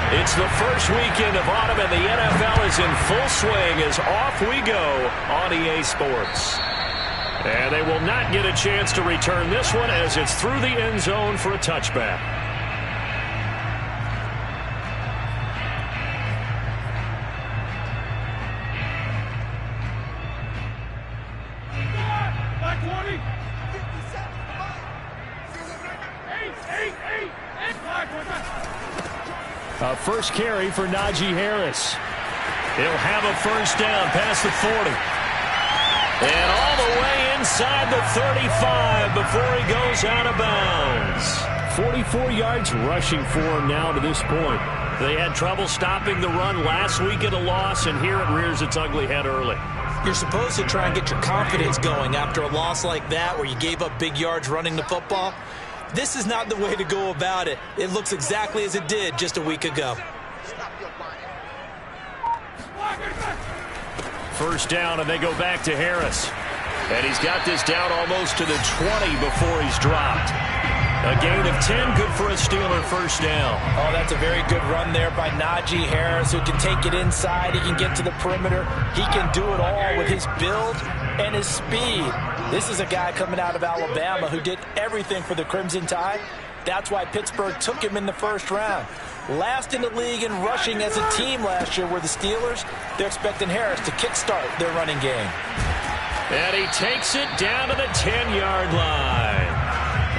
It's the first weekend of autumn, and the NFL is in full swing as off we go on EA Sports. And they will not get a chance to return this one as it's through the end zone for a touchback. A first carry for Najee Harris. He'll have a first down past the 40. And all the way inside the 35 before he goes out of bounds. 44 yards rushing for him now to this point. They had trouble stopping the run last week at a loss, and here it rears its ugly head early. You're supposed to try and get your confidence going after a loss like that where you gave up big yards running the football. This is not the way to go about it. It looks exactly as it did just a week ago. First down, and they go back to Harris. And he's got this down almost to the 20 before he's dropped. A gain of 10, good for a Steeler first down. Oh, that's a very good run there by Najee Harris, who can take it inside. He can get to the perimeter. He can do it all with his build and his speed. This is a guy coming out of Alabama who did everything for the Crimson Tide. That's why Pittsburgh took him in the first round. Last in the league in rushing as a team last year were the Steelers. They're expecting Harris to kickstart their running game. And he takes it down to the 10-yard line.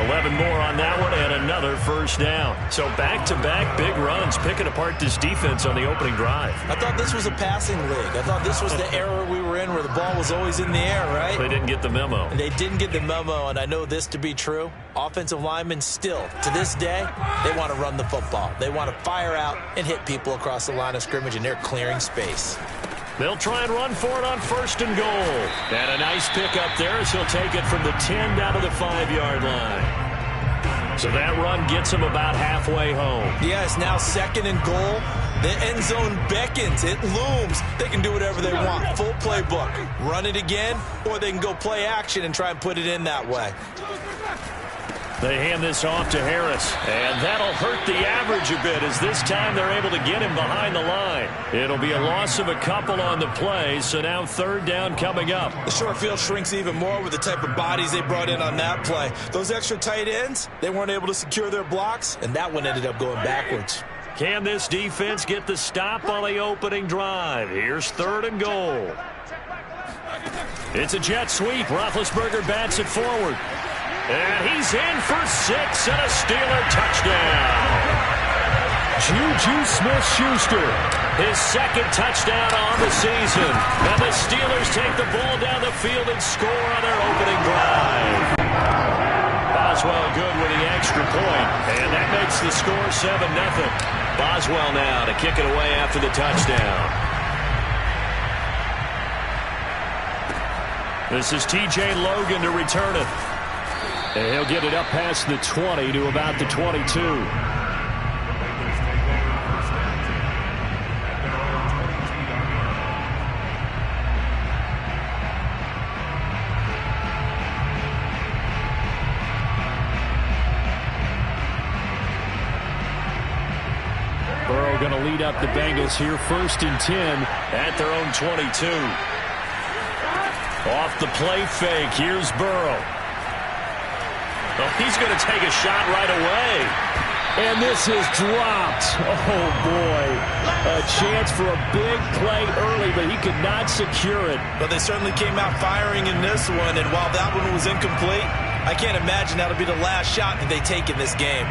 11 more on that one and another first down. So back-to-back big runs, picking apart this defense on the opening drive. I thought this was a passing league. I thought this was the era we were in where the ball was always in the air, right? They didn't get the memo. They didn't get the memo, and I know this to be true. Offensive linemen still, to this day, they want to run the football. They want to fire out and hit people across the line of scrimmage, and they're clearing space. They'll try and run for it on first and goal. And a nice pick up there as he'll take it from the 10 down to the 5-yard line. So that run gets him about halfway home. Yeah, it's now second and goal. The end zone beckons. It looms. They can do whatever they want. Full playbook. Run it again, or they can go play action and try and put it in that way. They hand this off to Harris, and that'll hurt the average a bit as this time they're able to get him behind the line. It'll be a loss of a couple on the play, so now third down coming up. The short field shrinks even more with the type of bodies they brought in on that play. Those extra tight ends, they weren't able to secure their blocks, and that one ended up going backwards. Can this defense get the stop on the opening drive? Here's third and goal. It's a jet sweep. Roethlisberger bats it forward. And he's in for 6 and a Steeler touchdown. Juju Smith-Schuster, his second touchdown on the season. And the Steelers take the ball down the field and score on their opening drive. Boswell good with the extra point, and that makes the score 7-0. Boswell now to kick it away after the touchdown. This is T.J. Logan to return it. And he'll get it up past the 20 to about the 22. Burrow going to lead up the Bengals here, 1st and 10 at their own 22. Off the play fake, here's Burrow. Well, he's going to take a shot right away. And this is dropped. Oh, boy. A chance for a big play early, but he could not secure it. But they certainly came out firing in this one, and while that one was incomplete, I can't imagine that'll be the last shot that they take in this game.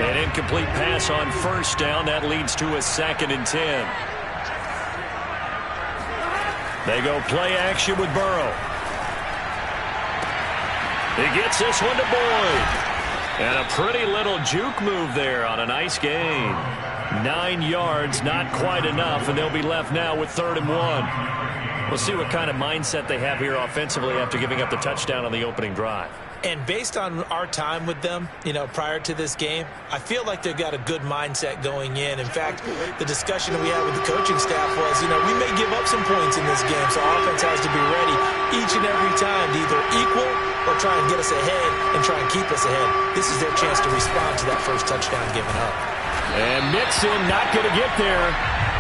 An incomplete pass on first down. That leads to a 2nd and 10. They go play action with Burrow. He gets this one to Boyd. And a pretty little juke move there on a nice gain. 9 yards, not quite enough, and they'll be left now with 3rd and 1. We'll see what kind of mindset they have here offensively after giving up the touchdown on the opening drive. And based on our time with them, prior to this game, I feel like they've got a good mindset going in. In fact, the discussion that we had with the coaching staff was, we may give up some points in this game, so our offense has to be ready each and every time to either equal or try and get us ahead and try and keep us ahead. This is their chance to respond to that first touchdown given up. And Mixon not going to get there.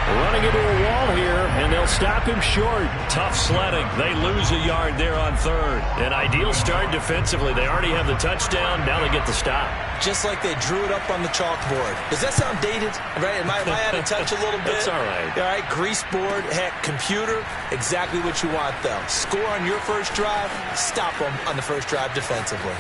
Running into a wall here, and they'll stop him short. Tough sledding. They lose a yard there on third. An ideal start defensively. They already have the touchdown. Now they get the stop. Just like they drew it up on the chalkboard. Does that sound dated? Right? Am I out of touch a little bit? That's all right. All right, grease board, heck, computer, exactly what you want, though. Score on your first drive, stop them on the first drive defensively.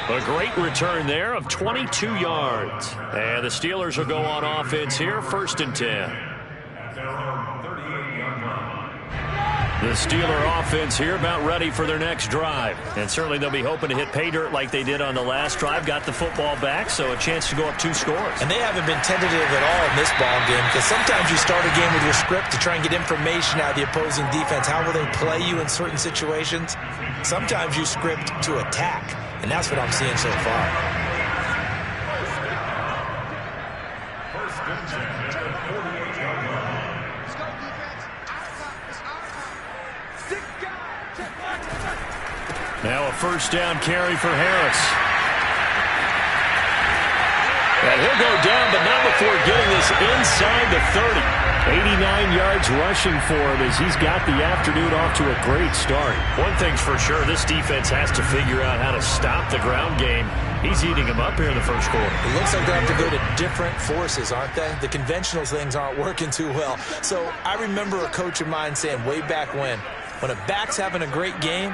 A great return there of 22 yards. And the Steelers will go on offense here, 1st and 10. The Steeler offense here about ready for their next drive. And certainly they'll be hoping to hit pay dirt like they did on the last drive. Got the football back, so a chance to go up 2 scores. And they haven't been tentative at all in this ball game, because sometimes you start a game with your script to try and get information out of the opposing defense. How will they play you in certain situations? Sometimes you script to attack. And that's what I'm seeing so far. Now a first down carry for Harris. And he'll go down, but not before getting this inside the 30. 89 yards rushing for him as he's got the afternoon off to a great start. One thing's for sure, this defense has to figure out how to stop the ground game. He's eating them up here in the first quarter. It looks like they have to go to different forces, aren't they? The conventional things aren't working too well. So I remember a coach of mine saying way back when a back's having a great game,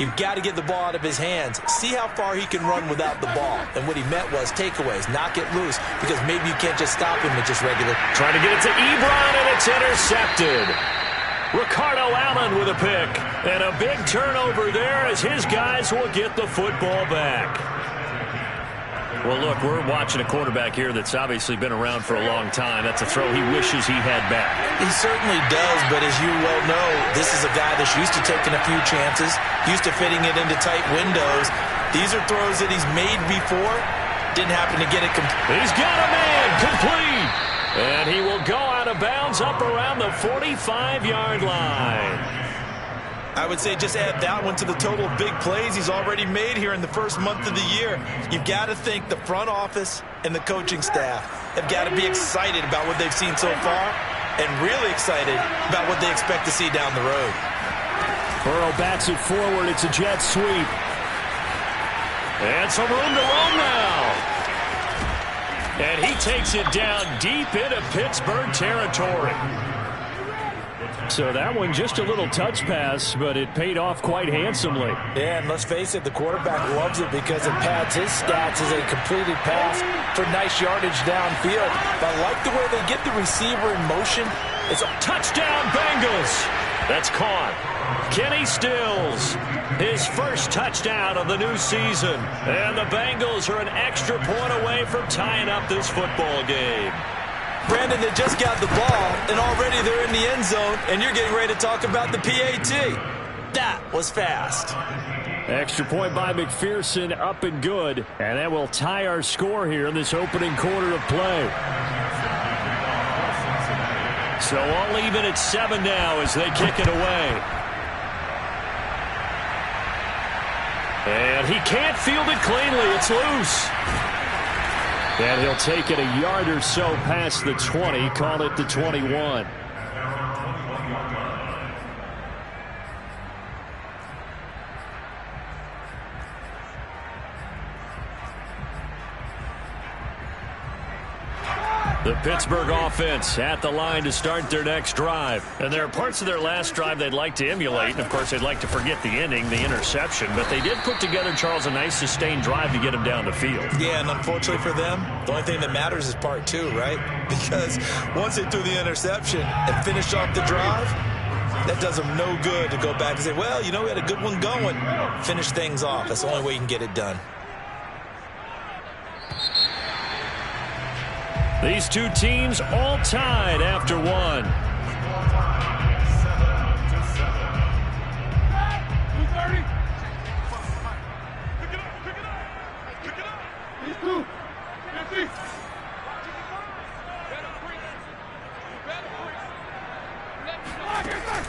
you've got to get the ball out of his hands. See how far he can run without the ball. And what he meant was takeaways, knock it loose, because maybe you can't just stop him with just regular. Trying to get it to Ebron, and it's intercepted. Ricardo Allen with a pick. And a big turnover there as his guys will get the football back. Well, look, we're watching a quarterback here that's obviously been around for a long time. That's a throw he wishes he had back. He certainly does, but as you well know, this is a guy that's used to taking a few chances, used to fitting it into tight windows. These are throws that he's made before. Didn't happen to get it complete. He's got a man complete. And he will go out of bounds up around the 45-yard line. I would say just add that one to the total of big plays he's already made here in the first month of the year. You've got to think the front office and the coaching staff have got to be excited about what they've seen so far and really excited about what they expect to see down the road. Burrow bats it forward. It's a jet sweep. And some room to roam now. And he takes it down deep into Pittsburgh territory. So that one just a little touch pass, but it paid off quite handsomely. Yeah, and let's face it, the quarterback loves it because it pads his stats as a completed pass for nice yardage downfield. But I like the way they get the receiver in motion. It's a touchdown, Bengals. That's caught. Kenny Stills, his first touchdown of the new season. And the Bengals are an extra point away from tying up this football game. Brandon, they just got the ball, and already they're in the end zone, and you're getting ready to talk about the PAT. That was fast. Extra point by McPherson, up and good. And that will tie our score here in this opening quarter of play. So all even at 7 now as they kick it away. And he can't field it cleanly. It's loose. And he'll take it a yard or so past the 20, call it the 21. The Pittsburgh offense at the line to start their next drive. And there are parts of their last drive they'd like to emulate. And, of course, they'd like to forget the ending, the interception. But they did put together, Charles, a nice sustained drive to get him down the field. Yeah, and unfortunately for them, the only thing that matters is part 2, right? Because once they threw the interception and finished off the drive, that does them no good to go back and say, well, we had a good one going. Finish things off. That's the only way you can get it done. These two teams all tied after one.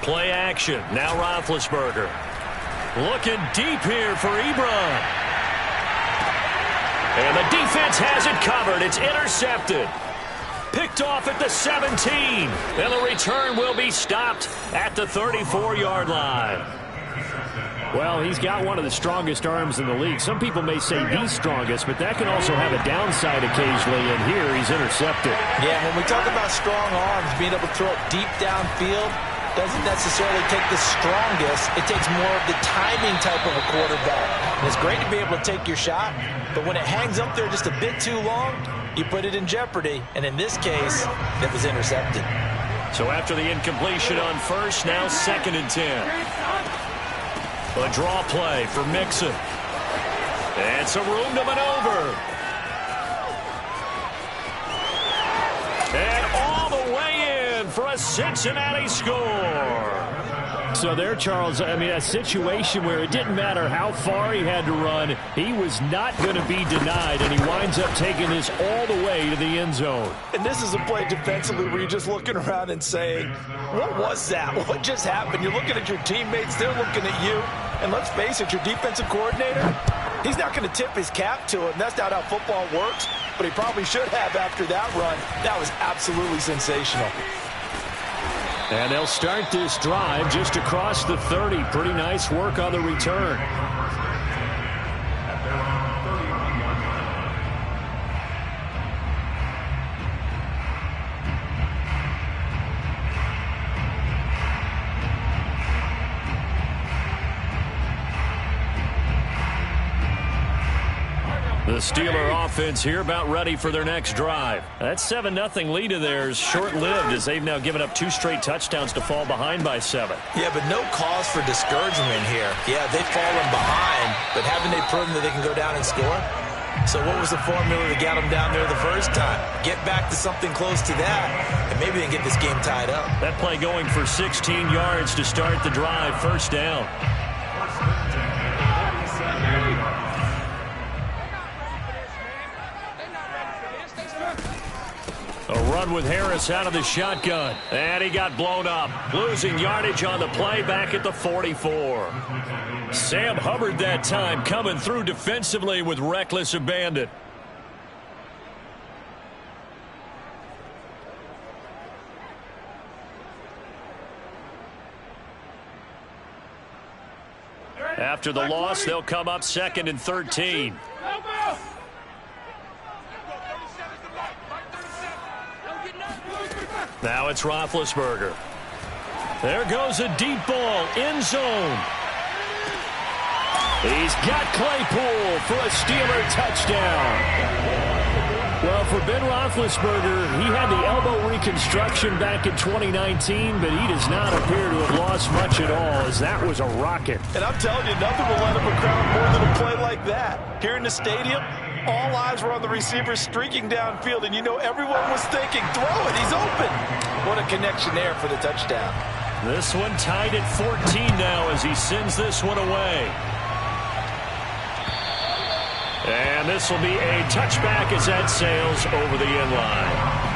Play action. Now Roethlisberger. Looking deep here for Ebron. And the defense has it covered. It's intercepted. Picked off at the 17. And the return will be stopped at the 34-yard line. Well, he's got one of the strongest arms in the league. Some people may say the strongest, but that can also have a downside occasionally, and here he's intercepted. Yeah, when we talk about strong arms, being able to throw it deep downfield doesn't necessarily take the strongest. It takes more of the timing type of a quarterback. And it's great to be able to take your shot, but when it hangs up there just a bit too long, you put it in jeopardy. And in this case, it was intercepted. So after the incompletion on first, now 2nd and 10. A draw play for Mixon. And some room to maneuver. And all the way in for a Cincinnati score. So there, Charles, I mean, a situation where it didn't matter how far he had to run, he was not going to be denied, and he winds up taking this all the way to the end zone. And this is a play defensively where you're just looking around and saying, what was that? What just happened? You're looking at your teammates, they're looking at you, and let's face it, your defensive coordinator, he's not going to tip his cap to him. That's not how football works, but he probably should have after that run. That was absolutely sensational. And they'll start this drive just across the 30. Pretty nice work on the return. The Steeler offense here about ready for their next drive. That 7-0 lead of theirs short-lived as they've now given up 2 straight touchdowns to fall behind by 7. Yeah, but no cause for discouragement here. Yeah, they've fallen behind, but haven't they proven that they can go down and score? So what was the formula that got them down there the first time? Get back to something close to that, and maybe they can get this game tied up. That play going for 16 yards to start the drive, first down. A run with Harris out of the shotgun. And he got blown up. Losing yardage on the play back at the 44. Sam Hubbard that time coming through defensively with reckless abandon. After the loss, they'll come up 2nd and 13. Now it's Roethlisberger. There goes a deep ball, end zone. He's got Claypool for a Steeler touchdown. Well, for Ben Roethlisberger, he had the elbow reconstruction back in 2019, but he does not appear to have lost much at all, as that was a rocket. And I'm telling you, nothing will let him a crown more than a play like that. Here in the stadium, all eyes were on the receiver streaking downfield, and you know everyone was thinking, throw it, he's open. What a connection there for the touchdown. This one tied at 14 now as he sends this one away. And this will be a touchback as that sails over the end line.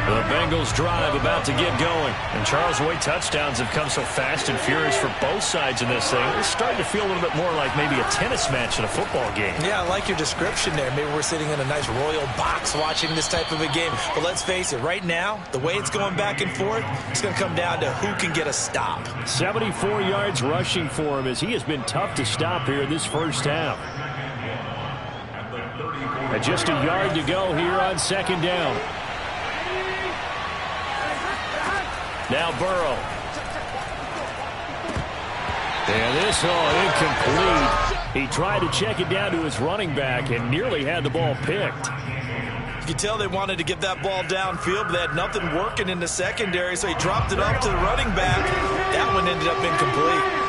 The Bengals drive about to get going. And Charles, the way touchdowns have come so fast and furious for both sides in this thing, it's starting to feel a little bit more like maybe a tennis match in a football game. Yeah, I like your description there. Maybe we're sitting in a nice royal box watching this type of a game. But let's face it, right now, the way it's going back and forth, it's going to come down to who can get a stop. 74 yards rushing for him as he has been tough to stop here this first half. And just a yard to go here on 2nd down. Now Burrow. And this incomplete. He tried to check it down to his running back and nearly had the ball picked. You could tell they wanted to get that ball downfield, but they had nothing working in the secondary, so he dropped it off to the running back. That one ended up incomplete.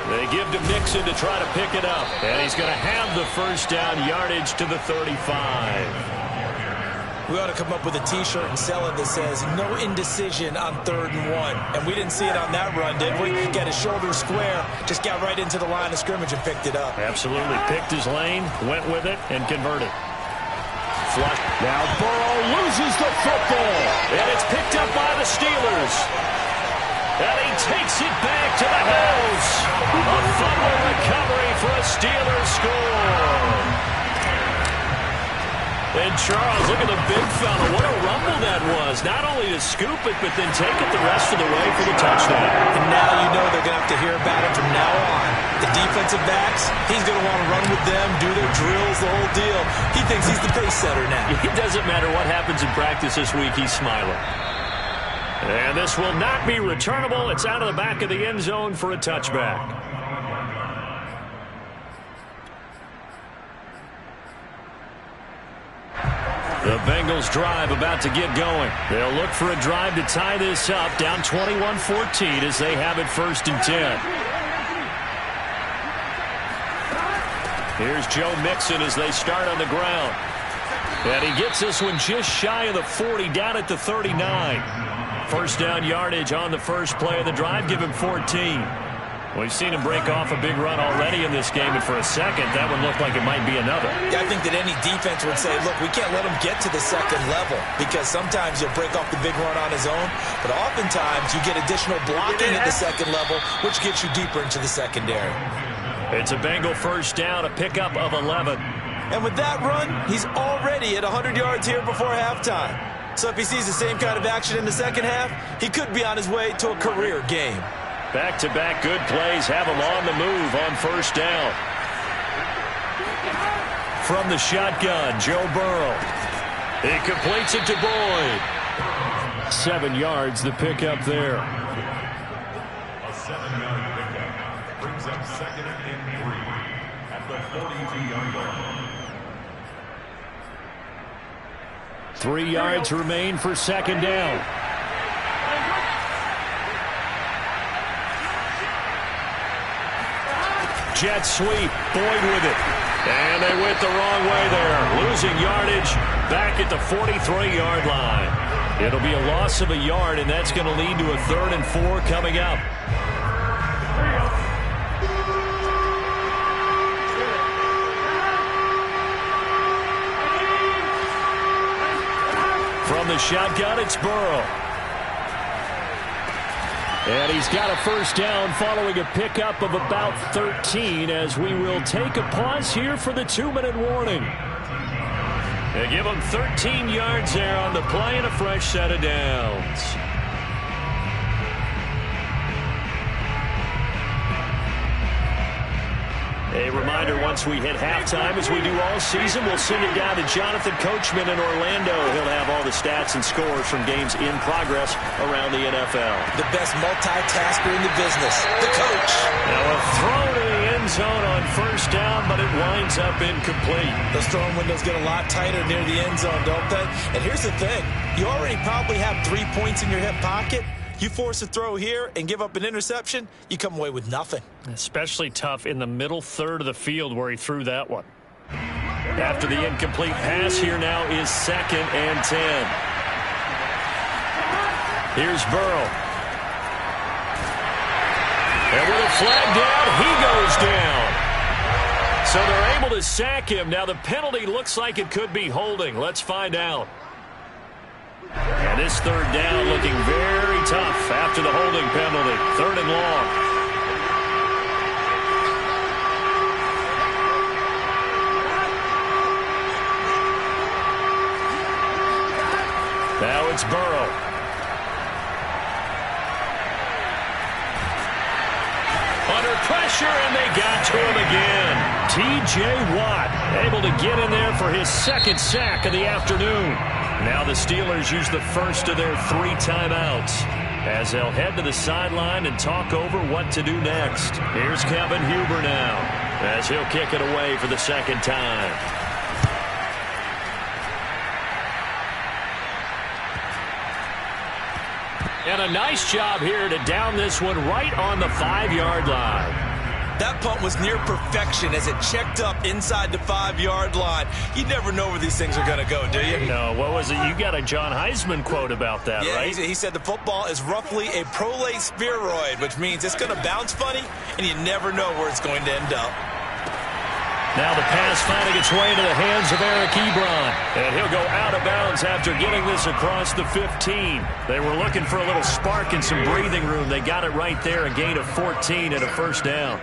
They give to Mixon to try to pick it up. And he's going to have the first down, yardage to the 35. We ought to come up with a T-shirt and sell it that says, no indecision on 3rd and 1. And we didn't see it on that run, did we? Got his shoulder square, just got right into the line of scrimmage and picked it up. Absolutely. Picked his lane, went with it, and converted. Flush. Now Burrow loses the football. And it's picked up by the Steelers. And he takes it back to the house. A fumble recovery for a Steelers score. And Charles, look at the big fella. What a rumble that was. Not only to scoop it, but then take it the rest of the way for the touchdown. And now you know they're going to have to hear about it from now on. The defensive backs, he's going to want to run with them, do their drills, the whole deal. He thinks he's the pace setter now. It doesn't matter what happens in practice this week. He's smiling. And this will not be returnable. It's out of the back of the end zone for a touchback. The Bengals drive about to get going. They'll look for a drive to tie this up, down 21-14 as they have it 1st and 10. Here's Joe Mixon as they start on the ground. And he gets this one just shy of the 40, down at the 39. 1st down yardage on the first play of the drive, give him 14. We've seen him break off a big run already in this game, and for a second, that one looked like it might be another. Yeah, I think that any defense would say, look, we can't let him get to the second level, because sometimes he'll break off the big run on his own, but oftentimes you get additional blocking at the second level, which gets you deeper into the secondary. It's a Bengal 1st down, a pickup of 11. And with that run, he's already at 100 yards here before halftime. So if he sees the same kind of action in the second half, he could be on his way to a career game. Back-to-back good plays have him on the move on 1st down. From the shotgun, Joe Burrow. He completes it to Boyd. 7 yards, the pickup there. A 7-yard pickup brings up 2nd and 3 at the 42-yard line. 3 yards remain for 2nd down. Jet sweep, Boyd with it. And they went the wrong way there. Losing yardage back at the 43-yard line. It'll be a loss of a yard, and that's going to lead to a 3rd and 4 coming up. From the shotgun, it's Burrow. And he's got a 1st down following a pickup of about 13 as we will take a pause here for the 2-minute warning. They give him 13 yards there on the play and a fresh set of downs. A reminder, once we hit halftime, as we do all season, we'll send it down to Jonathan Coachman in Orlando. He'll have all the stats and scores from games in progress around the NFL. The best multitasker in the business, the coach. Now a throw to the end zone on 1st down, but it winds up incomplete. Those throwing windows get a lot tighter near the end zone, don't they? And here's the thing. You already probably have 3 points in your hip pocket. You force a throw here and give up an interception, you come away with nothing. Especially tough in the middle 3rd of the field where he threw that one. After the incomplete pass, here now is 2nd and 10. Here's Burrow. And with a flag down, he goes down. So they're able to sack him. Now the penalty looks like it could be holding. Let's find out. And this 3rd down looking very tough after the holding penalty. 3rd and long. Now it's Burrow. Under pressure, and they got to him again. T.J. Watt able to get in there for his 2nd sack of the afternoon. Now the Steelers use the first of their 3 timeouts as they'll head to the sideline and talk over what to do next. Here's Kevin Huber now as he'll kick it away for the 2nd time. And a nice job here to down this one right on the 5-yard line. That punt was near perfection as it checked up inside the 5-yard line. You never know where these things are going to go, do you? No, what was it? You got a John Heisman quote about that, right? He said the football is roughly a prolate spheroid, which means it's going to bounce funny, and you never know where it's going to end up. Now the pass finding its way into the hands of Eric Ebron. And he'll go out of bounds after getting this across the 15. They were looking for a little spark and some breathing room. They got it right there, a gain of 14 and a first down.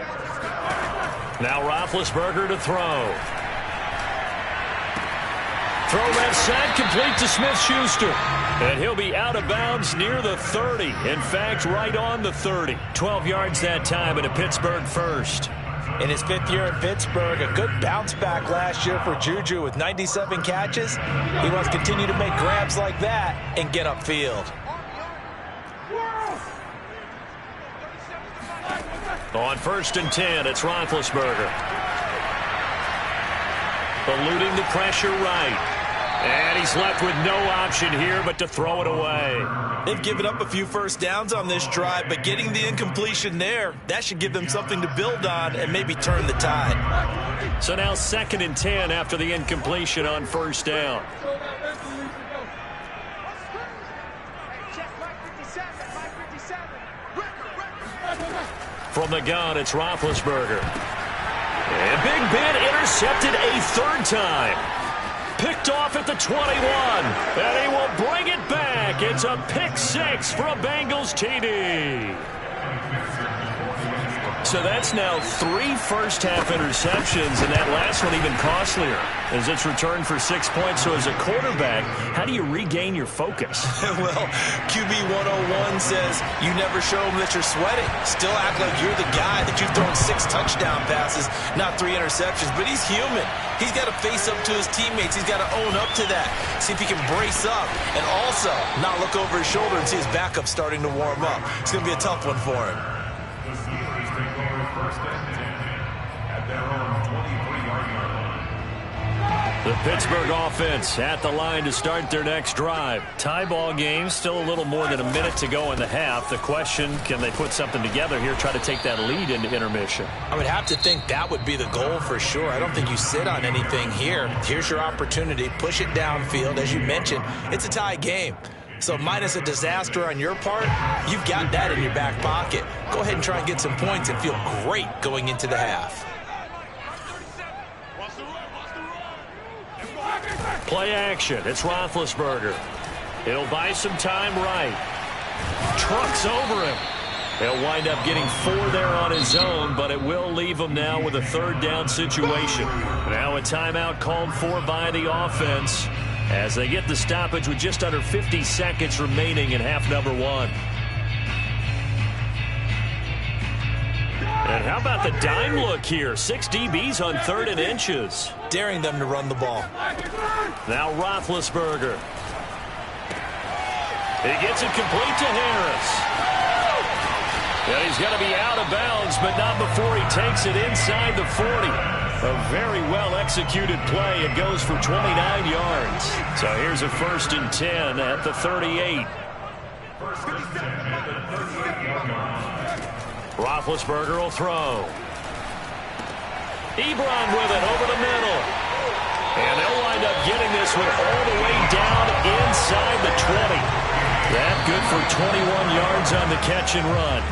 Now Roethlisberger to throw. Throw left side, complete to Smith-Schuster. And he'll be out of bounds near the 30. In fact, right on the 30. 12 yards that time and a Pittsburgh first. In his 5th year in Pittsburgh, a good bounce back last year for Juju with 97 catches. He wants to continue to make grabs like that and get upfield. On 1st and 10, it's Roethlisberger. Eluding the pressure right. And he's left with no option here but to throw it away. They've given up a few first downs on this drive, but getting the incompletion there, that should give them something to build on and maybe turn the tide. So now 2nd and 10 after the incompletion on 1st down. From the gun, it's Roethlisberger. And Big Ben intercepted a 3rd time. Picked off at the 21, and he will bring it back. It's a pick 6 for a Bengals TD. So that's now 3 first-half interceptions, and that last one even costlier as it's returned for 6 points. So as a quarterback, how do you regain your focus? Well, QB 101 says you never show them that you're sweating. Still act like you're the guy that you've thrown 6 touchdown passes, not 3 interceptions. But he's human. He's got to face up to his teammates. He's got to own up to that. See if he can brace up and also not look over his shoulder and see his backup starting to warm up. It's going to be a tough one for him. The Steelers take over 1st and 10 at their own 23-yard line. The Pittsburgh offense at the line to start their next drive. Tie ball game, still a little more than a minute to go in the half. The question, can they put something together here, try to take that lead into intermission? I would have to think that would be the goal for sure. I don't think you sit on anything here. Here's your opportunity. Push it downfield. As you mentioned, it's a tie game. So minus a disaster on your part, you've got that in your back pocket. Go ahead and try and get some points and feel great going into the half. Play action. It's Roethlisberger. It'll buy some time right. Trucks over him. He'll wind up getting 4 there on his own, but it will leave him now with a 3rd down situation. Now a timeout called for by the offense as they get the stoppage with just under 50 seconds remaining in half number 1. And how about the dime look here? 6 DBs on 3rd and inches. Daring them to run the ball. Now Roethlisberger. He gets it complete to Harris. And he's going to be out of bounds, but not before he takes it inside the 40. A very well-executed play. It goes for 29 yards. So here's a 1st and 10 at the 38. Roethlisberger will throw. Ebron with it over the middle. And they'll wind up getting this one all the way down inside the 20. That good for 21 yards on the catch and run.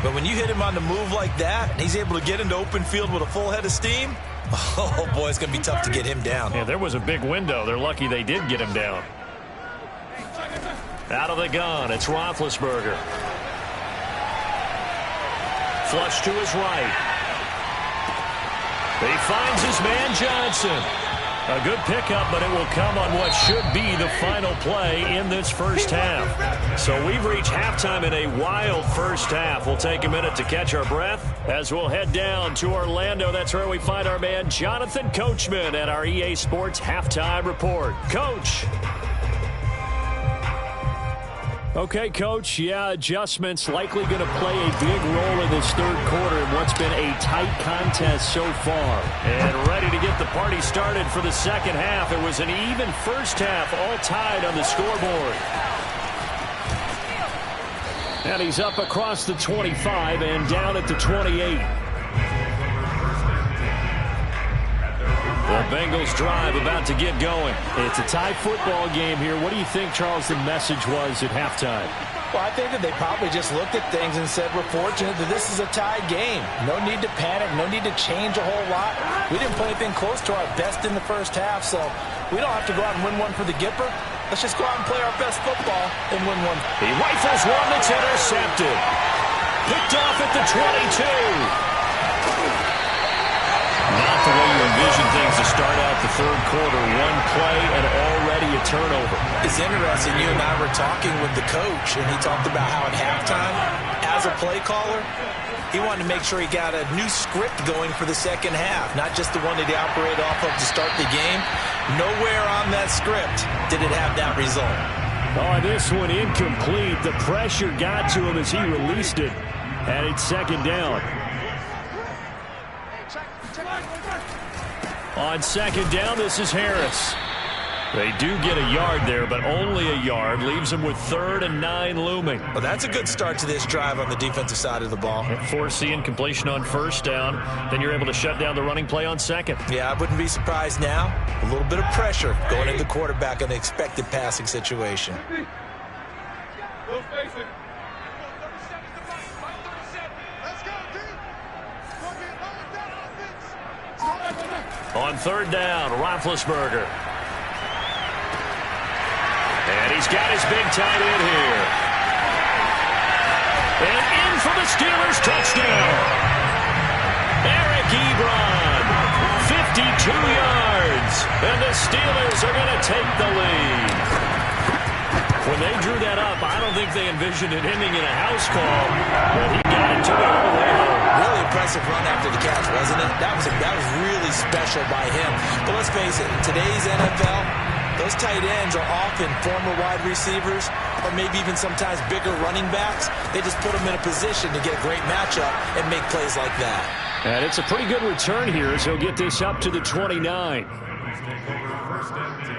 But when you hit him on the move like that, and he's able to get into open field with a full head of steam, oh boy, it's going to be tough to get him down. Yeah, there was a big window. They're lucky they did get him down. Out of the gun, it's Roethlisberger. Flush to his right. He finds his man Johnson. A good pickup, but it will come on what should be the final play in this first half. So we've reached halftime in a wild first half. We'll take a minute to catch our breath as we'll head down to Orlando. That's where we find our man Jonathan Coachman at our EA Sports Halftime Report. Coach. Okay, Coach, yeah, adjustments likely going to play a big role in this 3rd quarter in what's been a tight contest so far. And ready to get the party started for the 2nd half. It was an even first half, all tied on the scoreboard. And he's up across the 25 and down at the 28. The Bengals drive about to get going. It's a tie football game here. What do you think, Charles, the message was at halftime? Well, I think that they probably just looked at things and said, we're fortunate that this is a tie game. No need to panic. No need to change a whole lot. We didn't play anything close to our best in the first half, so we don't have to go out and win one for the Gipper. Let's just go out and play our best football and win one. He rifles one that's intercepted. Picked off at the 22. Not the way you envision things to start out the third quarter. One play and already a turnover. It's interesting. You and I were talking with the coach, and he talked about how at halftime, as a play caller, he wanted to make sure he got a new script going for the second half, not just the one that he operated off of to start the game. Nowhere on that script did it have that result. Oh, this one incomplete. The pressure got to him as he released it, and it's second down. On second down, this is Harris. They do get a yard there, but only a yard. Leaves them with 3rd and 9 looming. Well, that's a good start to this drive on the defensive side of the ball. Force the incompletion on first down. Then you're able to shut down the running play on second. Yeah, I wouldn't be surprised now. A little bit of pressure going into the quarterback in the expected passing situation. On third down, Roethlisberger. And he's got his big tight end here. And in for the Steelers touchdown. Eric Ebron, 52 yards. And the Steelers are going to take the lead. When they drew that up, I don't think they envisioned it ending in a house call. But he got it to it all the way home. Really impressive run after the catch, wasn't it? That was really special by him. But let's face it, in today's NFL, those tight ends are often former wide receivers or maybe even sometimes bigger running backs. They just put them in a position to get a great matchup and make plays like that. And it's a pretty good return here as he'll get this up to the 29. First and 10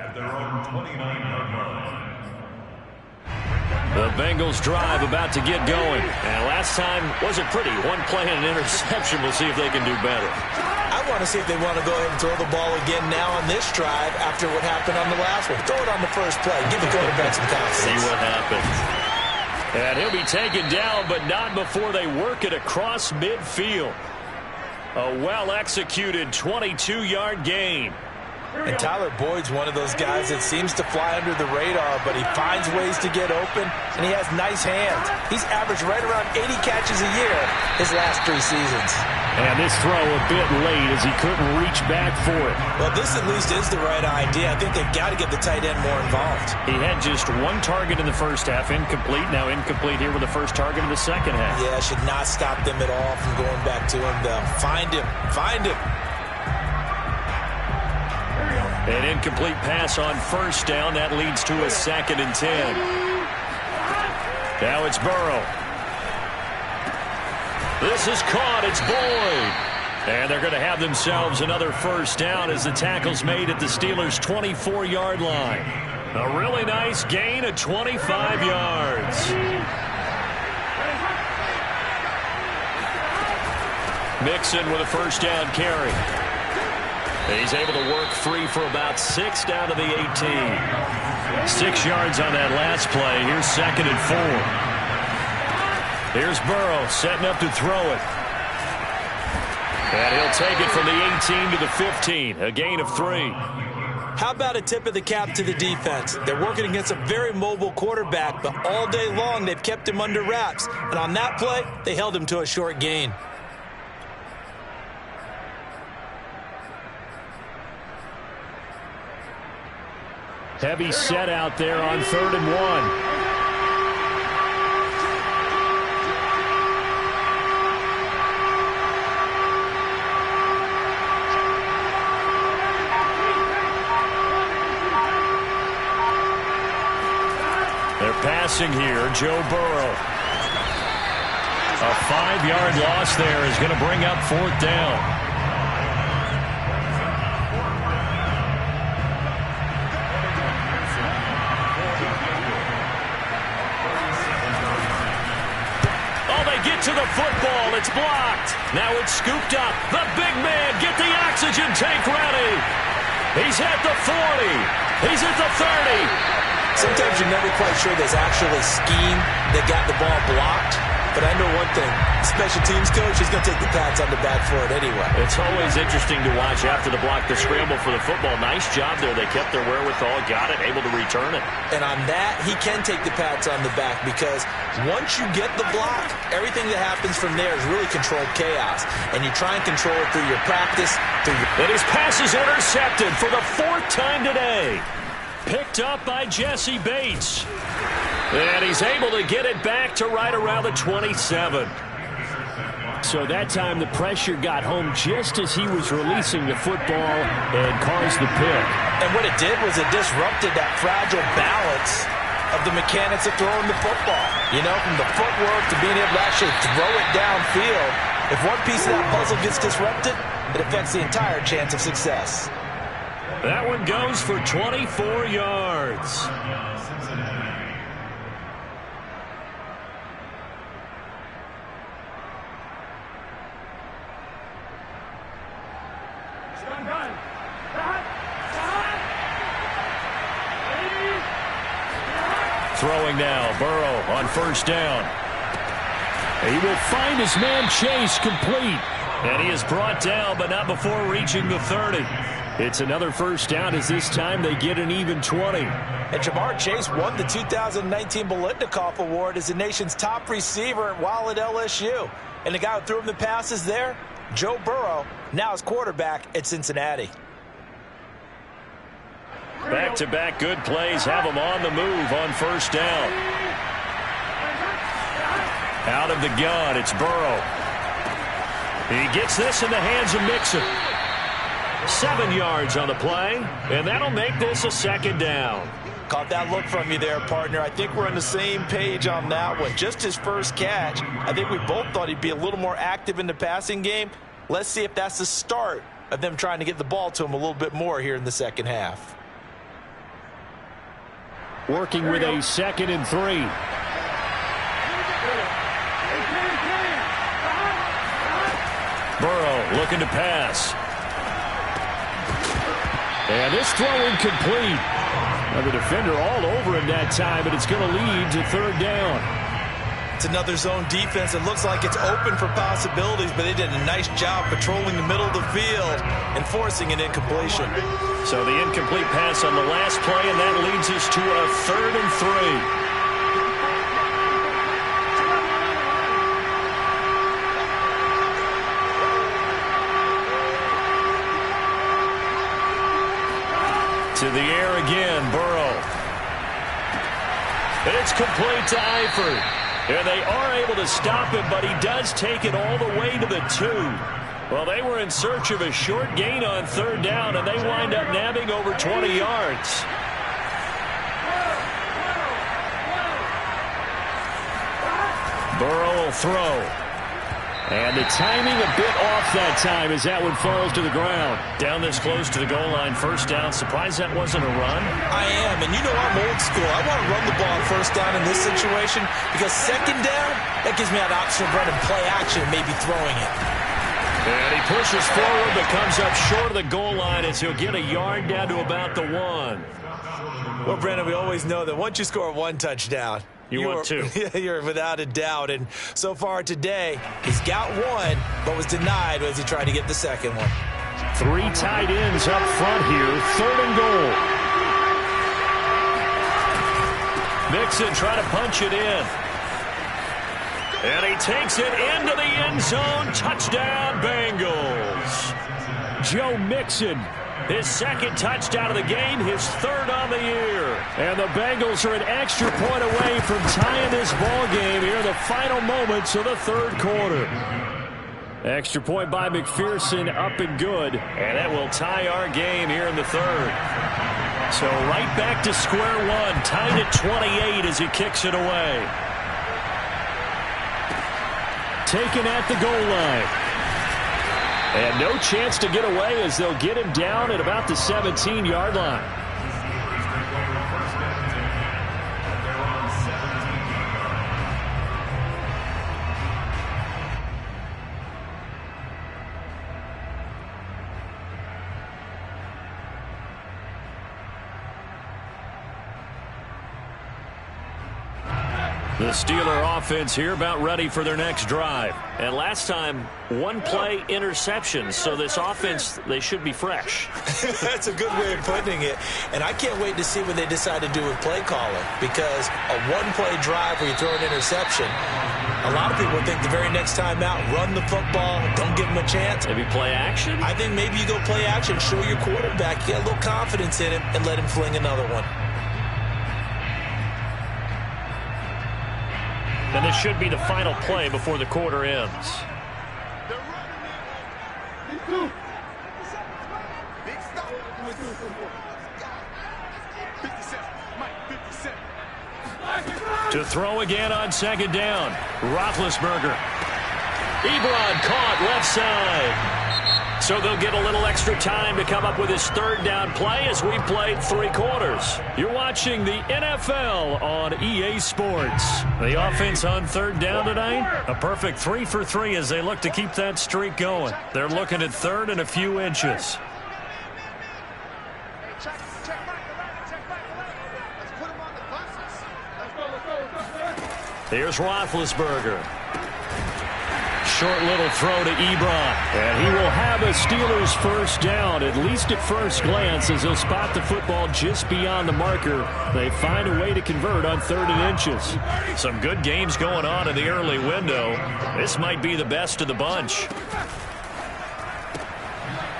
at their own 29-yard line. The Bengals drive about to get going. And last time wasn't pretty. One play and an interception. We'll see if they can do better. I want to see if they want to go ahead and throw the ball again now on this drive after what happened on the last one. Throw it on the first play. Give the quarterback some confidence. See what happens. And he'll be taken down, but not before they work it across midfield. A well-executed 22-yard gain. And Tyler Boyd's one of those guys that seems to fly under the radar, but he finds ways to get open, and he has nice hands. He's averaged right around 80 catches a year his last 3 seasons. And this throw a bit late as he couldn't reach back for it. Well, this at least is the right idea. I think they've got to get the tight end more involved. He had just 1 target in the first half, incomplete. Now incomplete here with the first target in the second half. Yeah, should not stop them at all from going back to him, though. Find him. Find him. An incomplete pass on first down. That leads to a 2nd and 10. Now it's Burrow. This is caught. It's Boyd. And they're going to have themselves another first down as the tackle's made at the Steelers' 24-yard line. A really nice gain of 25 yards. Mixon with a first down carry. He's able to work free for about 6 down to the 18. 6 yards on that last play. Here's 2nd and 4. Here's Burrow setting up to throw it. And he'll take it from the 18 to the 15. A gain of 3. How about a tip of the cap to the defense? They're working against a very mobile quarterback, but all day long they've kept him under wraps. And on that play, they held him to a short gain. Heavy set out there on 3rd and 1. They're passing here, Joe Burrow. A 5-yard loss there is going to bring up 4th down. to the football. It's blocked. Now it's scooped up. The big man, get the oxygen tank ready. He's at the 40. He's at the 30. Sometimes you're never quite sure there's actually a scheme that got the ball blocked. But I know one thing, special teams coach is going to take the pats on the back for it anyway. It's always interesting to watch after the block, the scramble for the football. Nice job there. They kept their wherewithal, got it, able to return it. And on that, he can take the pats on the back because once you get the block, everything that happens from there is really controlled chaos. And you try and control it through your practice. And his pass is intercepted for the 4th time today. Picked up by Jesse Bates. And he's able to get it back to right around the 27. So that time the pressure got home just as he was releasing the football and caused the pick. And what it did was it disrupted that fragile balance of the mechanics of throwing the football. You know, from the footwork to being able to actually throw it downfield. If one piece of that puzzle gets disrupted, it affects the entire chance of success. That one goes for 24 yards. Throwing now, Burrow on 1st down. He will find his man Chase complete. And he is brought down, but not before reaching the 30. It's another 1st down as this time they get an even 20. And Jamar Chase won the 2019 Biletnikoff Award as the nation's top receiver while at LSU. And the guy who threw him the passes there, Joe Burrow, now his quarterback at Cincinnati. Back-to-back good plays have him on the move on 1st down. Out of the gun, it's Burrow. He gets this in the hands of Mixon. 7 yards on the play, and that'll make this a 2nd down. Caught that look from you there, partner. I think we're on the same page on that one. Just his first catch. I think we both thought he'd be a little more active in the passing game. Let's see if that's the start of them trying to get the ball to him a little bit more here in the second half. Working with a 2nd and 3. Burrow looking to pass. And this throw incomplete. Now the defender all over him that time, but it's going to lead to 3rd down. It's another zone defense. It looks like it's open for possibilities, but they did a nice job patrolling the middle of the field and forcing an incompletion. So the incomplete pass on the last play, and that leads us to a 3rd and 3. To the air again, Burrow. And it's complete to Eifert. And they are able to stop him, but he does take it all the way to the 2. Well, they were in search of a short gain on 3rd down, and they wind up nabbing over 20 yards. Burrow will throw. And the timing a bit off that time as that one falls to the ground. Down this close to the goal line, 1st down. Surprised that wasn't a run? I am, and you know I'm old school. I want to run the ball on 1st down in this situation because 2nd down, that gives me an option of running play action, maybe throwing it. And he pushes forward but comes up short of the goal line as he'll get a yard down to about the 1. Well, Brandon, we always know that once you score 1 touchdown, you want 2. You're without a doubt. And so far today, he's got 1, but was denied as he tried to get the 2nd one. 3 tight ends up front here. 3rd and goal. Mixon trying to punch it in. And he takes it into the end zone. Touchdown, Bengals. Joe Mixon. His 2nd touchdown of the game, his 3rd on the year. And the Bengals are an extra point away from tying this ball game here in the final moments of the 3rd quarter. Extra point by McPherson, up and good. And that will tie our game here in the 3rd. So right back to square one, tied at 28 as he kicks it away. Taken at the goal line. And no chance to get away as they'll get him down at about the 17-yard line. The Steeler offense here about ready for their next drive. And last time, one-play interception. So this offense, they should be fresh. That's a good way of putting it. And I can't wait to see what they decide to do with play calling. Because a one-play drive where you throw an interception, a lot of people think the very next time out, run the football, don't give them a chance. Maybe play action? I think maybe you go play action, show your quarterback, get a little confidence in him, and let him fling another one. And this should be the final play before the quarter ends. To throw again on second down. Roethlisberger. Ebron caught left side. So they'll get a little extra time to come up with his third down play as we've played 3 quarters. You're watching the NFL on EA Sports. The offense on third down tonight, a perfect 3 for 3 as they look to keep that streak going. They're looking at third and a few inches. Here's Roethlisberger. Short little throw to Ebron. And he will have a Steelers first down, at least at first glance, as he'll spot the football just beyond the marker. They find a way to convert on 3rd and inches. Some good games going on in the early window. This might be the best of the bunch.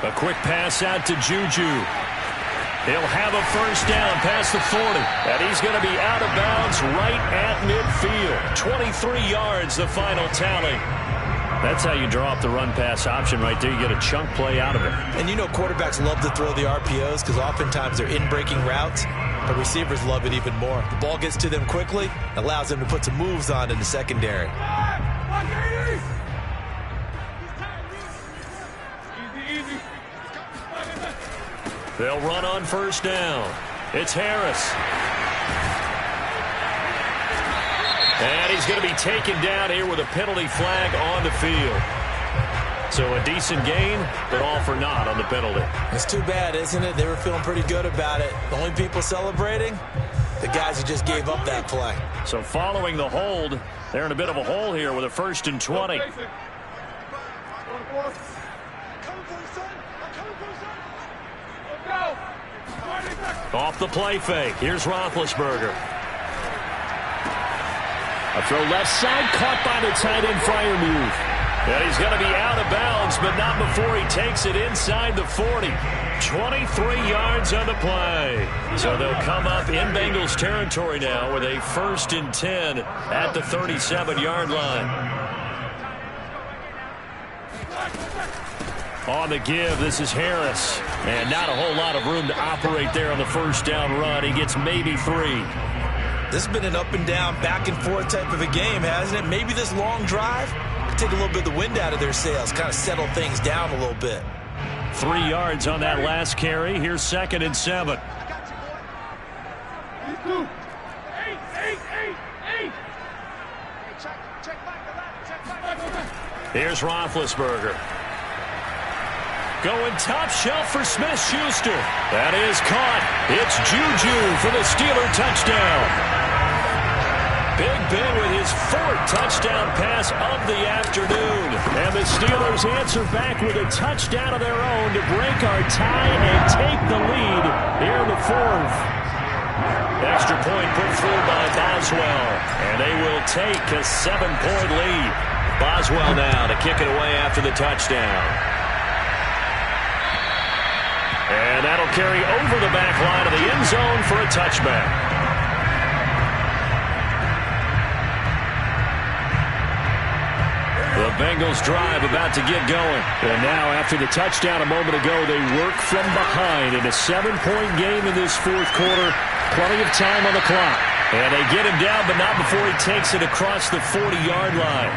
A quick pass out to Juju. He'll have a first down past the 40. And he's going to be out of bounds right at midfield. 23 yards, the final tally. That's how you draw up the run-pass option right there. You get a chunk play out of it. And you know quarterbacks love to throw the RPOs because oftentimes they're in-breaking routes, but receivers love it even more. The ball gets to them quickly, allows them to put some moves on in the secondary. They'll run on first down. It's Harris. And he's going to be taken down here with a penalty flag on the field. So a decent gain, but all for naught on the penalty. It's too bad, isn't it? They were feeling pretty good about it. The only people celebrating, the guys who just gave up that play. So following the hold, they're in a bit of a hole here with a 1st and 20. Off the play fake. Here's Roethlisberger. A throw left side, caught by the tight end Freiermuth. And he's going to be out of bounds, but not before he takes it inside the 40. 23 yards on the play. So they'll come up in Bengals territory now with a 1st and 10 at the 37-yard line. On the give, this is Harris. And not a whole lot of room to operate there on the first down run. He gets maybe 3. This has been an up and down, back and forth type of a game, hasn't it? Maybe this long drive could take a little bit of the wind out of their sails, kind of settle things down a little bit. 3 yards on that last carry. Here's 2nd and 7. Here's Roethlisberger. Going top shelf for Smith-Schuster. That is caught. It's Juju for the Steeler touchdown. Big Ben with his 4th touchdown pass of the afternoon. And the Steelers answer back with a touchdown of their own to break our tie and take the lead here in the 4th. Extra point put through by Boswell. And they will take a 7-point lead. Boswell now to kick it away after the touchdown. And that'll carry over the back line of the end zone for a touchback. The Bengals drive about to get going. And now, after the touchdown a moment ago, they work from behind in a 7-point game in this 4th quarter. Plenty of time on the clock. And they get him down, but not before he takes it across the 40-yard line.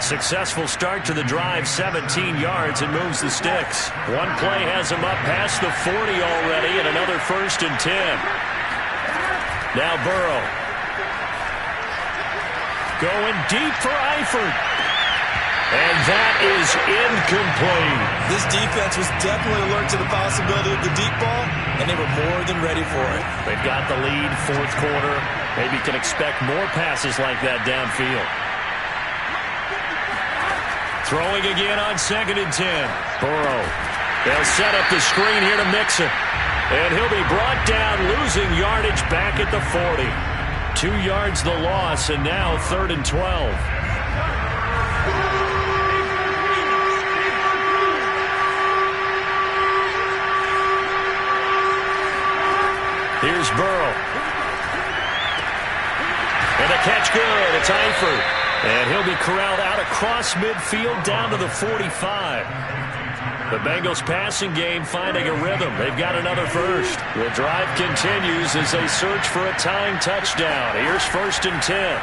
Successful start to the drive, 17 yards, and moves the sticks. One play has him up past the 40 already, and another 1st and 10. Now Burrow. Going deep for Eifert. And that is incomplete. This defense was definitely alert to the possibility of the deep ball, and they were more than ready for it. They've got the lead, fourth quarter. Maybe can expect more passes like that downfield. Throwing again on 2nd and 10. Burrow. They'll set up the screen here to Mixon. And he'll be brought down, losing yardage back at the 40. 2 yards the loss, and now 3rd and 12. Here's Burrow. And a catch good. It's Eifert. And he'll be corralled out across midfield down to the 45. The Bengals passing game finding a rhythm. They've got another first. The drive continues as they search for a tying touchdown. Here's 1st and 10.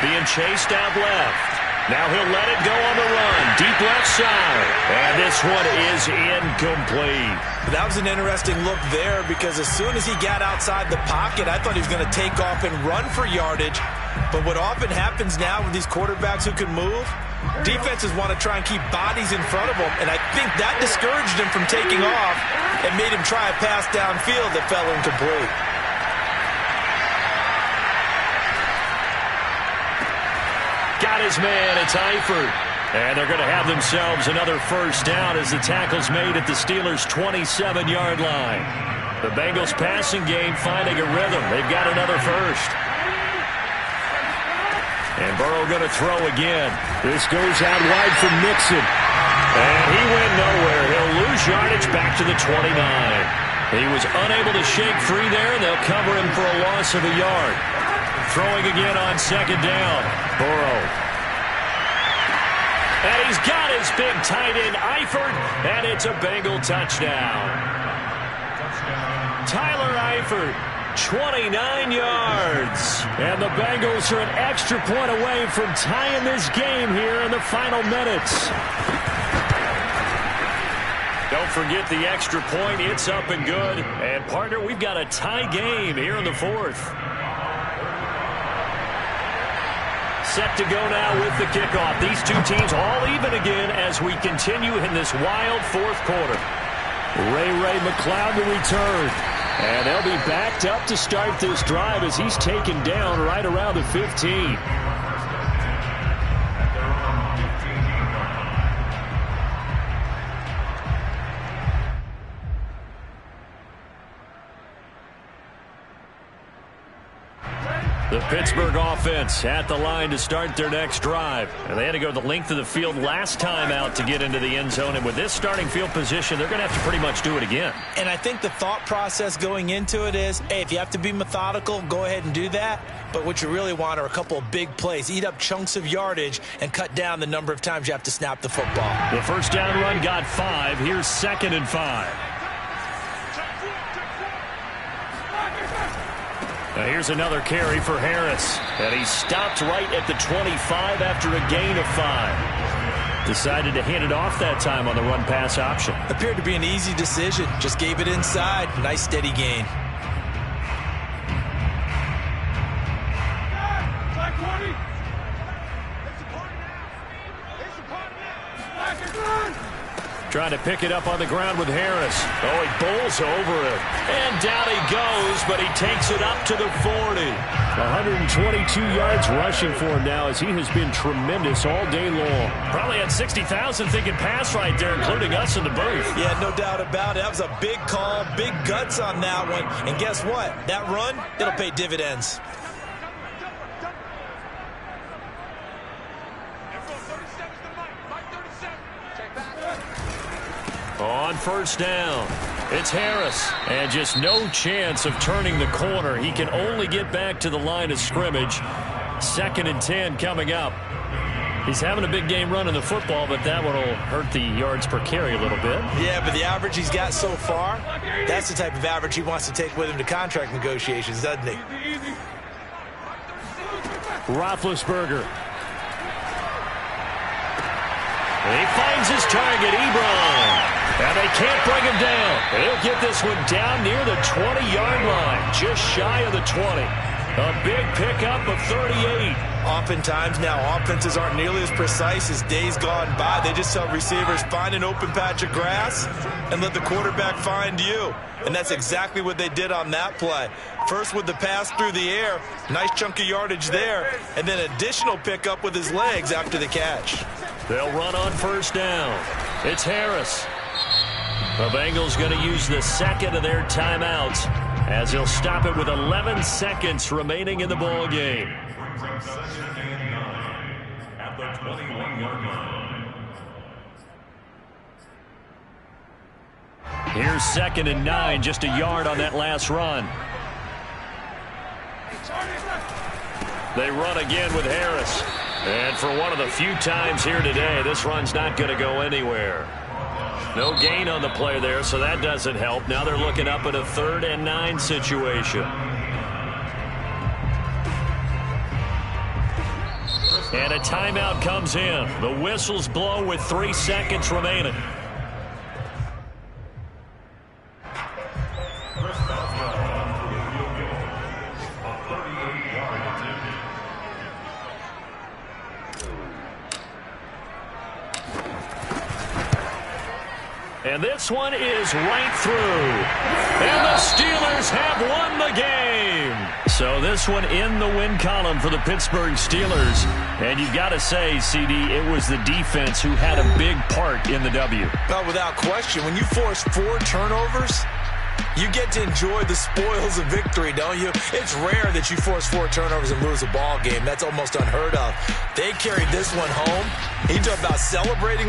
Being chased out left. Now he'll let it go on the run. Deep left side. And this one is incomplete. That was an interesting look there because as soon as he got outside the pocket, I thought he was going to take off and run for yardage. But what often happens now with these quarterbacks who can move, defenses want to try and keep bodies in front of them. And I think that discouraged him from taking off and made him try a pass downfield that fell incomplete. Got his man. It's Eifert. And they're going to have themselves another first down as the tackle's made at the Steelers' 27-yard line. The Bengals passing game finding a rhythm. They've got another first. And Burrow going to throw again. This goes out wide from Mixon. And he went nowhere. He'll lose yardage back to the 29. He was unable to shake free there, and they'll cover him for a loss of a yard. Throwing again on 2nd down. Burrow. And he's got his big tight end, Eifert, and it's a Bengal touchdown. Tyler Eifert, 29 yards. And the Bengals are an extra point away from tying this game here in the final minutes. Don't forget the extra point. It's up and good. And, partner, we've got a tie game here in the 4th. Set to go now with the kickoff. These two teams all even again as we continue in this wild 4th quarter. Ray McLeod to return. And they'll be backed up to start this drive as he's taken down right around the 15. The Pittsburgh offense at the line to start their next drive. And they had to go the length of the field last time out to get into the end zone. And with this starting field position, they're going to have to pretty much do it again. And I think the thought process going into it is, hey, if you have to be methodical, go ahead and do that. But what you really want are a couple of big plays. Eat up chunks of yardage and cut down the number of times you have to snap the football. The first down run got 5. Here's 2nd and 5. Now here's another carry for Harris. And he stopped right at the 25 after a gain of 5. Decided to hand it off that time on the run-pass option. Appeared to be an easy decision. Just gave it inside. Nice steady gain. Trying to pick it up on the ground with Harris. Oh, he bowls over it. And down he goes, but he takes it up to the 40. 122 yards rushing for him now as he has been tremendous all day long. Probably had 60,000 thinking pass right there, including us in the booth. Yeah, no doubt about it. That was a big call, big guts on that one. And guess what? That run, it'll pay dividends. On first down, it's Harris. And just no chance of turning the corner. He can only get back to the line of scrimmage. 2nd and 10 coming up. He's having a big game running the football, but that one will hurt the yards per carry a little bit. Yeah, but the average he's got so far, that's the type of average he wants to take with him to contract negotiations, doesn't he? Roethlisberger. He finds his target, Ebron. And they can't bring him down. He'll get this one down near the 20-yard line, just shy of the 20. A big pickup of 38. Oftentimes now, offenses aren't nearly as precise as days gone by. They just tell receivers, find an open patch of grass and let the quarterback find you. And that's exactly what they did on that play. First with the pass through the air, nice chunk of yardage there, and then additional pickup with his legs after the catch. They'll run on first down. It's Harris. The Bengals going to use the second of their timeouts as he'll stop it with 11 seconds remaining in the ball game. Second and 9 at the 21-yard line. Here's 2nd and 9, just a yard on that last run. They run again with Harris. And for one of the few times here today, this run's not going to go anywhere. No gain on the play there, so that doesn't help. Now they're looking up at a 3rd and 9 situation. And a timeout comes in. The whistles blow with 3 seconds remaining. And this one is right through. And the Steelers have won the game. So this one in the win column for the Pittsburgh Steelers. And you've got to say, CD, it was the defense who had a big part in the W. No, without question. When you force 4 turnovers, you get to enjoy the spoils of victory, don't you? It's rare that you force 4 turnovers and lose a ball game. That's almost unheard of. They carried this one home. You talk about celebrating